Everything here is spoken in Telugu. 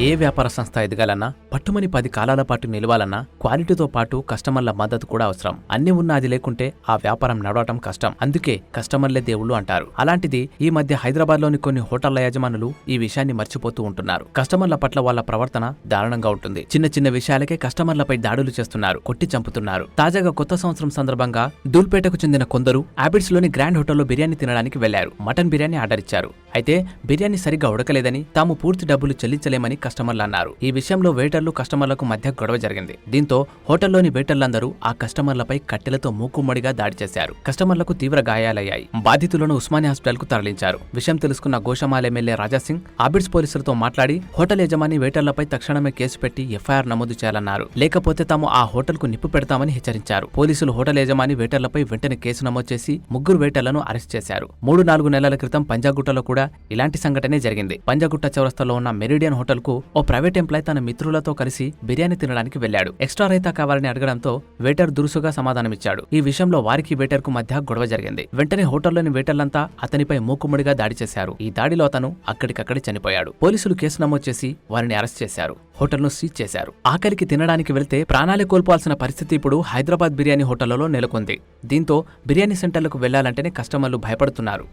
ఏ వ్యాపార సంస్థ ఎదగాలన్నా, పట్టుమని 10 కాలాల పాటు నిలవాలన్నా క్వాలిటీతో పాటు కస్టమర్ల మద్దతు కూడా అవసరం. అన్ని ఉన్నా అది లేకుంటే ఆ వ్యాపారం నడవటం కష్టం. అందుకే కస్టమర్లే దేవుళ్ళు అంటారు. అలాంటిది ఈ మధ్య హైదరాబాద్లోని కొన్ని హోటళ్ల యజమానులు ఈ విషయాన్ని మర్చిపోతూ ఉంటున్నారు. కస్టమర్ల పట్ల వాళ్ళ ప్రవర్తన దారుణంగా ఉంటుంది. చిన్న చిన్న విషయాలకే కస్టమర్లపై దాడులు చేస్తున్నారు, కొట్టి చంపుతున్నారు. తాజాగా కొత్త సంవత్సరం సందర్భంగా దూల్పేటకు చెందిన కొందరు హ్యాబిట్స్ లోని గ్రాండ్ హోటల్లో బిర్యానీ తినడానికి వెళ్లారు. మటన్ బిర్యానీ ఆర్డర్ ఇచ్చారు. అయితే బిర్యానీ సరిగ్గా ఉడకలేదని, తాము పూర్తి డబ్బులు చెల్లించలేమని కస్టమర్లు అన్నారు. ఈ విషయంలో వెయిటర్లు కస్టమర్లకు మధ్య గొడవ జరిగింది. దీంతో హోటల్లోని వెయిటర్లందరూ ఆ కస్టమర్లపై కట్టెలతో మూకుమ్మడిగా దాడి చేశారు. కస్టమర్లకు తీవ్ర గాయాలయ్యాయి. బాధితులను ఉస్మానియా హాస్పిటల్ కు తరలించారు. విషయం తెలుసుకున్న గోషామాల్ ఎమ్మెల్యే రాజాసింగ్ హ్యాబిట్స్ పోలీసులతో మాట్లాడి హోటల్ యజమాని వెయిటర్లపై తక్షణమే కేసు పెట్టి ఎఫ్ఐఆర్ నమోదు చేయాలన్నారు. లేకపోతే తాము ఆ హోటల్ కు నిప్పు పెడతామని హెచ్చరించారు. పోలీసులు హోటల్ యజమాని వెయిటర్లపై వెంటనే కేసు నమోదు చేసి 3 వెయిటర్లను అరెస్ట్ చేశారు. 3-4 నెలల క్రితం పంజాగుట్టలో కూడా ఇలాంటి సంఘటనే జరిగింది. పంజాగుట్ట చౌరస్తాలో ఉన్న మెరిడియన్ హోటల్ కు ఓ ప్రైవేట్ ఎంప్లాయ్ తన మిత్రులతో కలిసి బిర్యానీ తినడానికి వెళ్లాడు. ఎక్స్ట్రా రైతా కావాలని అడగడంతో వెయిటర్ దురుసుగా సమాధానమిచ్చాడు. ఈ విషయంలో వారికి వెయిటర్ కు మధ్య గొడవ జరిగింది. వెంటనే హోటల్లోని వెయిటర్లంతా అతనిపై మూకుమ్మడిగా దాడి చేశారు. ఈ దాడిలో అతను అక్కడికక్కడే చనిపోయాడు. పోలీసులు కేసు నమోదు చేసి వారిని అరెస్ట్ చేశారు. హోటల్ను సీజ్ చేశారు. ఆఖరికి తినడానికి వెళ్తే ప్రాణాలే కోల్పోవాల్సిన పరిస్థితి ఇప్పుడు హైదరాబాద్ బిర్యానీ హోటళ్లలో నెలకొంది. దీంతో బిర్యానీ సెంటర్లకు వెళ్లాలంటేనే కస్టమర్లు భయపడుతున్నారు.